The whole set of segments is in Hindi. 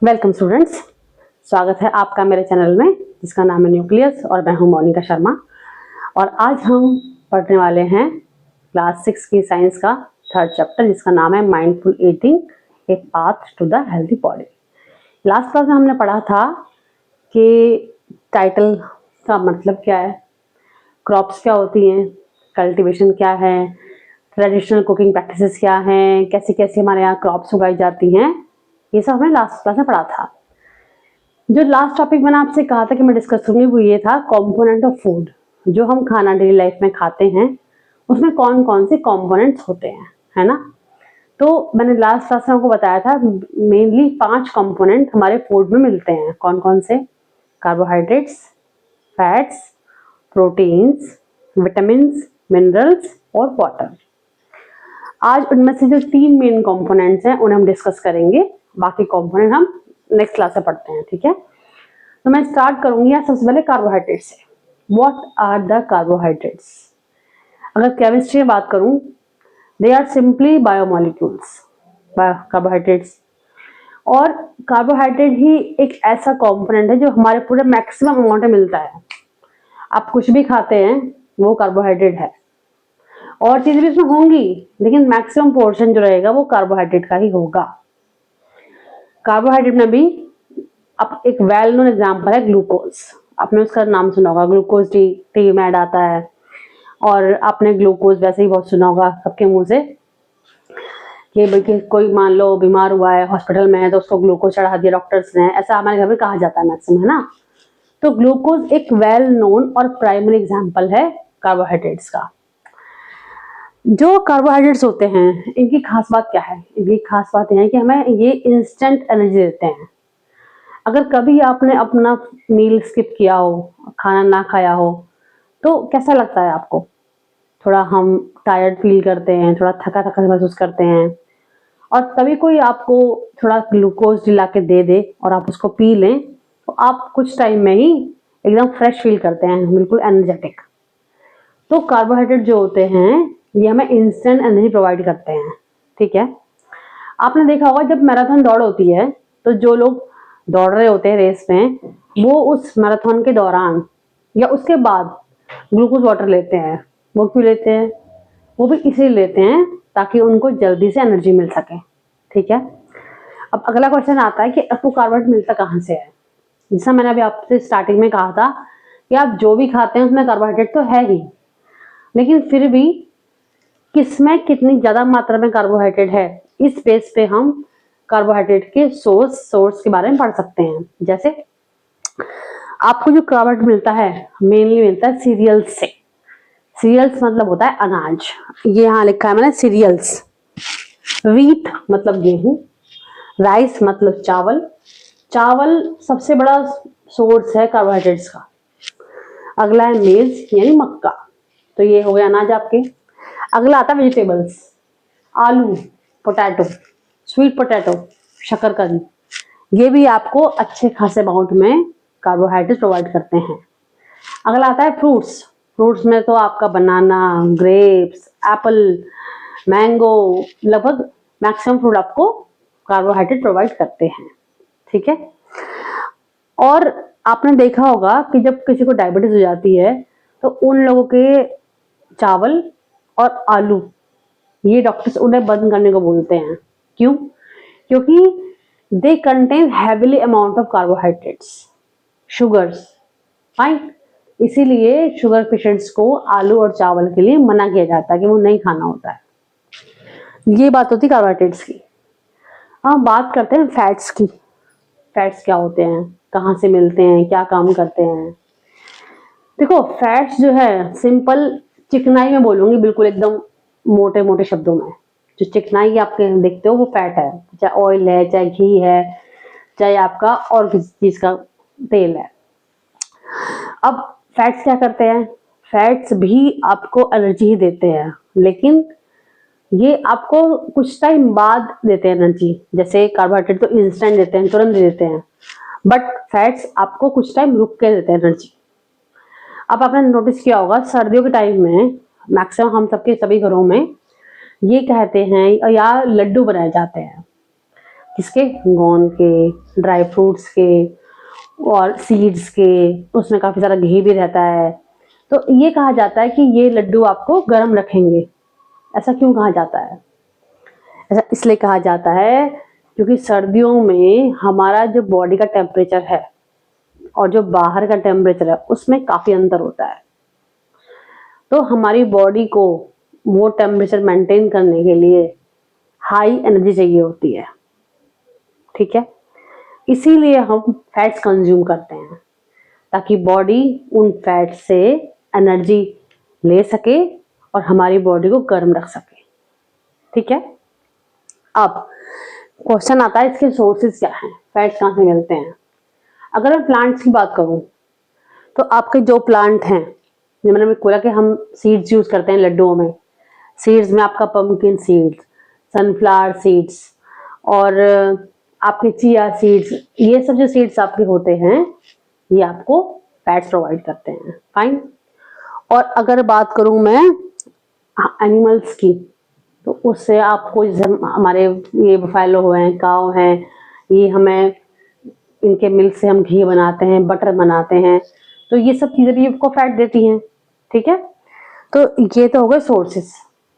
वेलकम स्टूडेंट्स, स्वागत है आपका मेरे चैनल में जिसका नाम है न्यूक्लियस और मैं हूं मोनिका शर्मा। और आज हम पढ़ने वाले हैं क्लास 6 की साइंस का थर्ड चैप्टर जिसका नाम है mindful eating, a path to the healthy body. Last class में हमने पढ़ा था कि टाइटल का मतलब क्या है, क्रॉप्स क्या होती हैं, कल्टीवेशन क्या है, ट्रेडिशनल कुकिंग प्रैक्टिसेस क्या हैं, कैसे कैसे हमारे यहाँ क्रॉप्स उगाई जाती हैं, ये सब हमने लास्ट क्लास में पढ़ा था। जो लास्ट टॉपिक मैंने आपसे कहा था कि मैं डिस्कस करूंगी वो ये था कंपोनेंट ऑफ फूड। जो हम खाना डेली लाइफ में खाते हैं उसमें कौन कौन से कंपोनेंट्स होते हैं, है ना। तो मैंने लास्ट क्लास में आपको बताया था मेनली 5 कंपोनेंट हमारे फूड में मिलते हैं। कौन कौन से? Carbohydrates, fats, proteins, vitamins, minerals और वाटर। आज उनमें से जो 3 मेन कंपोनेंट्स हैं उन्हें हम डिस्कस करेंगे, बाकी कंपोनेंट हम नेक्स्ट क्लास में पढ़ते हैं, ठीक है। तो मैं स्टार्ट करूंगी सबसे पहले कार्बोहाइड्रेट से। What are the carbohydrates? अगर केमिस्ट्री में बात करूं, they are simply biomolecules, carbohydrates. और कार्बोहाइड्रेट ही एक ऐसा कंपोनेंट है जो हमारे पूरे मैक्सिमम अमाउंट में मिलता है। आप कुछ भी खाते हैं वो कार्बोहाइड्रेट है, और चीजें भी इसमें होंगी लेकिन मैक्सिमम पोर्शन जो रहेगा वो कार्बोहाइड्रेट का ही होगा। कार्बोहाइड्रेट में भी अब एक वेल नोन एग्जांपल है ग्लूकोज। आपने उसका नाम सुना होगा, ग्लूकोज टी में ऐड आता है। और आपने ग्लूकोज वैसे ही बहुत सुना होगा सबके मुंह से कि कोई मान लो बीमार हुआ है, हॉस्पिटल में है, तो उसको ग्लूकोज चढ़ा दिया डॉक्टर्स ने, ऐसा हमारे घर में कहा जाता है मैक्सिमम, है ना। तो ग्लूकोज एक वेल नोन और प्राइमरी एग्जाम्पल है कार्बोहाइड्रेट्स का। जो कार्बोहाइड्रेट्स होते हैं इनकी खास बात क्या है? इनकी खास बात यह है कि हमें ये इंस्टेंट एनर्जी देते हैं। अगर कभी आपने अपना मील स्किप किया हो, खाना ना खाया हो, तो कैसा लगता है आपको? थोड़ा हम टायर्ड फील करते हैं, थोड़ा थका थका महसूस करते हैं। और तभी कोई आपको थोड़ा ग्लूकोज दिला के दे दे और आप उसको पी लें तो आप कुछ टाइम में ही एकदम फ्रेश फील करते हैं, बिल्कुल एनर्जेटिक। तो कार्बोहाइड्रेट जो होते हैं ये हमें इंस्टेंट एनर्जी प्रोवाइड करते हैं, ठीक है। आपने देखा होगा जब मैराथन दौड़ होती है तो जो लोग दौड़ रहे होते हैं रेस में, वो उस मैराथन के दौरान या उसके बाद ग्लूकोज वाटर लेते हैं। वो क्यों लेते हैं? वो भी इसीलिए लेते हैं ताकि उनको जल्दी से एनर्जी मिल सके, ठीक है। अब अगला क्वेश्चन आता है कि आपको कार्बोहाइड्रेट मिलता कहाँ से है? जैसा मैंने अभी आपसे स्टार्टिंग में कहा था कि आप जो भी खाते हैं उसमें कार्बोहाइड्रेट तो है ही, लेकिन फिर भी किसमें कितनी ज्यादा मात्रा में कार्बोहाइड्रेट है, इस बेस पे हम कार्बोहाइड्रेट के सोर्स के बारे में पढ़ सकते हैं। जैसे आपको जो कार्बोहाइड्रेट मिलता है मेनली मिलता है सीरियल्स से। सीरियल्स मतलब होता है अनाज, ये यहाँ लिखा है मैंने सीरियल्स। व्हीट मतलब गेहूं, राइस मतलब चावल। चावल सबसे बड़ा सोर्स है कार्बोहाइड्रेट्स का। अगला है मेज यानी मक्का, तो ये हो गया अनाज आपके। अगला आता है वेजिटेबल्स, आलू, पोटैटो, स्वीट पोटैटो, शकरकंद, ये भी आपको अच्छे खासे अमाउंट में कार्बोहाइड्रेट प्रोवाइड करते हैं। अगला आता है फ्रूट्स। फ्रूट्स में तो आपका बनाना, ग्रेप्स, एप्पल, मैंगो, लगभग मैक्सिमम फ्रूट आपको कार्बोहाइड्रेट प्रोवाइड करते हैं, ठीक है। और आपने देखा होगा कि जब किसी को डायबिटीज हो जाती है तो उन लोगों के चावल और आलू ये डॉक्टर्स उन्हें बंद करने को बोलते हैं। क्यों? क्योंकि they contain heavily amount of carbohydrates, sugars, fine. इसीलिए शुगर पेशेंट्स को आलू और चावल के लिए मना किया जाता है कि वो नहीं खाना होता है। ये बात होती है कार्बोहाइड्रेट्स की। हम बात करते हैं फैट्स की। फैट्स क्या होते हैं, कहाँ से मिलते हैं, क्या काम करते हैं? देखो फैट्स जो है सिंपल चिकनाई में बोलूंगी, बिल्कुल एकदम मोटे मोटे शब्दों में। जो चिकनाई आपके देखते हो वो फैट है, चाहे ऑयल है, चाहे घी है, चाहे आपका और किसी चीज का तेल है। अब फैट्स क्या करते हैं? फैट्स भी आपको एनर्जी ही देते हैं, लेकिन ये आपको कुछ टाइम बाद देते हैं एनर्जी। जैसे कार्बोहाइड्रेट तो इंस्टेंट देते हैं, तुरंत दे देते हैं, बट फैट्स आपको कुछ टाइम रुक के देते हैं एनर्जी। अब आपने नोटिस किया होगा सर्दियों के टाइम में मैक्सिमम हम सबके सभी घरों में ये कहते हैं या लड्डू बनाए जाते हैं किसके? गॉन के, ड्राई फ्रूट्स के और सीड्स के। उसमें काफी सारा घी भी रहता है। तो ये कहा जाता है कि ये लड्डू आपको गर्म रखेंगे। ऐसा क्यों कहा जाता है? ऐसा इसलिए कहा जाता है क्योंकि सर्दियों में हमारा जो बॉडी का टेम्परेचर है और जो बाहर का टेम्परेचर है उसमें काफी अंतर होता है। तो हमारी बॉडी को वो टेम्परेचर मेंटेन करने के लिए हाई एनर्जी चाहिए होती है। ठीक है, इसीलिए हम फैट्स कंज्यूम करते हैं ताकि बॉडी उन फैट से एनर्जी ले सके और हमारी बॉडी को गर्म रख सके। ठीक है, अब क्वेश्चन आता है इसके सोर्सेज क्या हैं, फैट्स कहाँ से मिलते हैं। अगर मैं प्लांट्स की बात करूं तो आपके जो प्लांट हैं, मैंने बोला कि हम सीड्स यूज करते हैं लड्डुओं में। सीड्स में आपका पंपकिन सीड्स, सनफ्लावर सीड्स और आपके चिया सीड्स, ये सब जो सीड्स आपके होते हैं ये आपको फैट्स प्रोवाइड करते हैं। फाइन। और अगर बात करूं मैं एनिमल्स की, तो उससे आपको जैसे हमारे ये बफेलो हुए हैं, काव हैं, ये हमें इनके मिल्क से हम घी बनाते हैं, बटर बनाते हैं, तो ये सब चीजें भी आपको फैट देती हैं। ठीक है, तो ये तो हो गए सोर्सेस।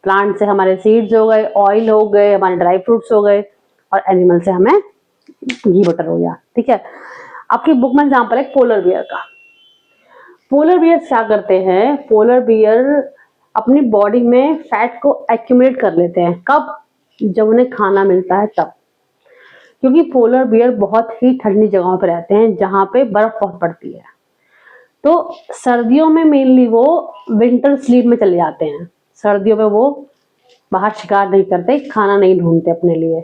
प्लांट से हमारे सीड्स हो गए, ऑयल हो गए, हमारे ड्राई फ्रूट्स हो गए, और एनिमल से हमें घी बटर हो गया। ठीक है, आपकी बुक में एग्जाम्पल है पोलर बियर का। पोलर बियर क्या करते हैं? पोलर बियर अपनी बॉडी में फैट को एक्यूमुलेट कर लेते हैं। कब? जब उन्हें खाना मिलता है तब। क्योंकि पोलर बियर बहुत ही ठंडी जगहों पर रहते हैं जहां पे बर्फ बहुत पड़ती है। तो सर्दियों में मेनली वो विंटर स्लीप में चले जाते हैं। सर्दियों में वो बाहर शिकार नहीं करते, खाना नहीं ढूंढते अपने लिए।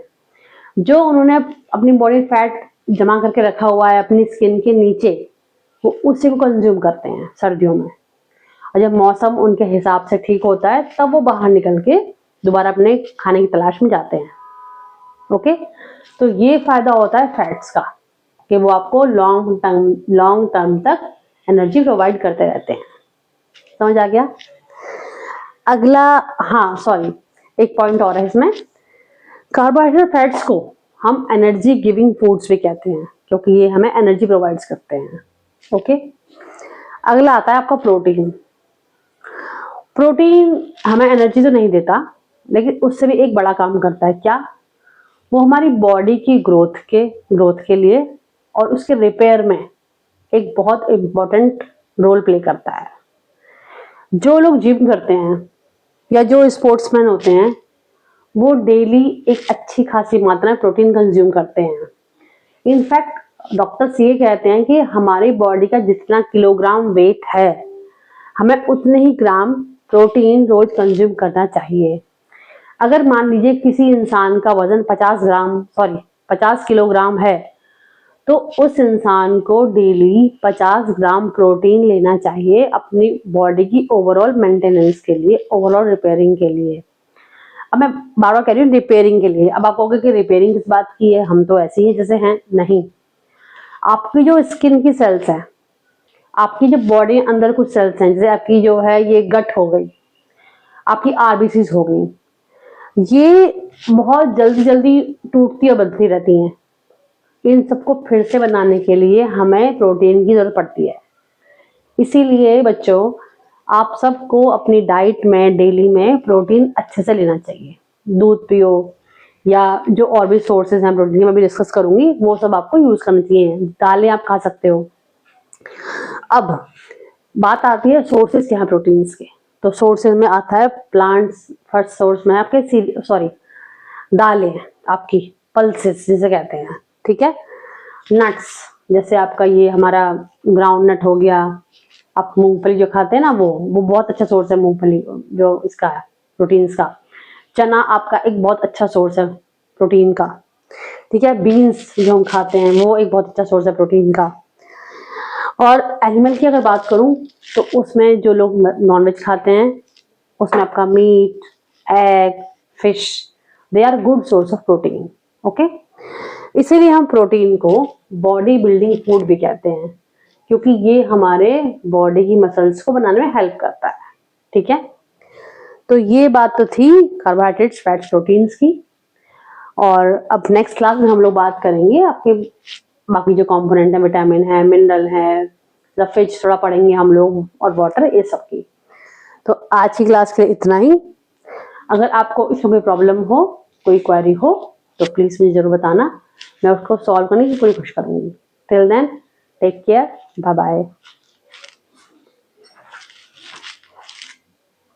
जो उन्होंने अपनी बॉडी फैट जमा करके रखा हुआ है अपनी स्किन के नीचे, वो उसी को कंज्यूम करते हैं सर्दियों में। और जब मौसम उनके हिसाब से ठीक होता है तब वो बाहर निकल के दोबारा अपने खाने की तलाश में जाते हैं। ओके, तो ये फायदा होता है फैट्स का कि वो आपको लॉन्ग टर्म तक एनर्जी प्रोवाइड करते रहते हैं। समझ आ गया? अगला, हाँ सॉरी, एक पॉइंट और है इसमें। कार्बोहाइड्रेट फैट्स को हम एनर्जी गिविंग फूड्स भी कहते हैं क्योंकि ये हमें एनर्जी प्रोवाइड करते हैं। ओके, अगला आता है आपका प्रोटीन। प्रोटीन हमें एनर्जी तो नहीं देता, लेकिन उससे भी एक बड़ा काम करता है। क्या? वो हमारी बॉडी की ग्रोथ के लिए और उसके रिपेयर में एक बहुत इम्पोर्टेंट रोल प्ले करता है। जो लोग जिम करते हैं या जो स्पोर्ट्समैन होते हैं वो डेली एक अच्छी खासी मात्रा में प्रोटीन कंज्यूम करते हैं। इनफैक्ट डॉक्टर्स ये कहते हैं कि हमारी बॉडी का जितना किलोग्राम वेट है हमें उतने ही ग्राम प्रोटीन रोज कंज्यूम करना चाहिए। अगर मान लीजिए किसी इंसान का वजन 50 किलोग्राम है तो उस इंसान को डेली 50 ग्राम प्रोटीन लेना चाहिए अपनी बॉडी की ओवरऑल मेंटेनेंस के लिए, ओवरऑल रिपेयरिंग के लिए। अब मैं बार बार कह रही हूँ रिपेयरिंग के लिए। अब आप कहोगे कि रिपेयरिंग किस बात की है, हम तो ऐसे ही जैसे हैं। नहीं, आपकी जो स्किन की सेल्स है, आपकी जो बॉडी अंदर कुछ सेल्स हैं, जैसे आपकी जो है ये गट हो गई, आपकी आरबीसीज हो गई, ये बहुत जल्दी जल्दी टूटती और बनती रहती हैं। इन सबको फिर से बनाने के लिए हमें प्रोटीन की जरूरत पड़ती है। इसीलिए बच्चों, आप सबको अपनी डाइट में डेली में प्रोटीन अच्छे से लेना चाहिए। दूध पियो या जो और भी सोर्सेज हैं प्रोटीन की, मैं भी डिस्कस करूंगी, वो सब आपको यूज करना चाहिए। दालें आप खा सकते हो। अब बात आती है सोर्सेज क्या है प्रोटीन्स के। तो सोर्सेज में आता है प्लांट्स। फर्स्ट सोर्स में आपके दालें, आपकी पल्सेस जिसे कहते हैं। ठीक है, नट्स जैसे आपका ये हमारा ग्राउंड नट हो गया, आप मूंगफली जो खाते हैं ना, वो बहुत अच्छा सोर्स है मूंगफली जो इसका है प्रोटीन्स का। चना आपका एक बहुत अच्छा सोर्स है प्रोटीन का। ठीक है, बीन्स जो हम खाते हैं वो एक बहुत अच्छा सोर्स है प्रोटीन का। और एनिमल की अगर बात करूं तो उसमें जो लोग नॉनवेज खाते हैं उसमें आपका meat, egg, fish, they are good source of protein. Okay, इसीलिए हम प्रोटीन को बॉडी बिल्डिंग फूड भी कहते हैं क्योंकि ये हमारे बॉडी की मसल्स को बनाने में हेल्प करता है। ठीक है, तो ये बात तो थी कार्बोहाइड्रेट्स, फैट्स, प्रोटीन्स की। और अब नेक्स्ट क्लास में हम लोग बात करेंगे आपके बाकी जो कंपोनेंट है, विटामिन है, मिनरल है, फिज थोड़ा पढ़ेंगे हम लोग, और वाटर, ये सब की। तो आज की क्लास के लिए इतना ही। अगर आपको इसमें कोई प्रॉब्लम हो, कोई क्वेरी हो, तो प्लीज मुझे जरूर बताना, मैं उसको सॉल्व करने की पूरी कोशिश करूंगी। Till then, take care, bye bye.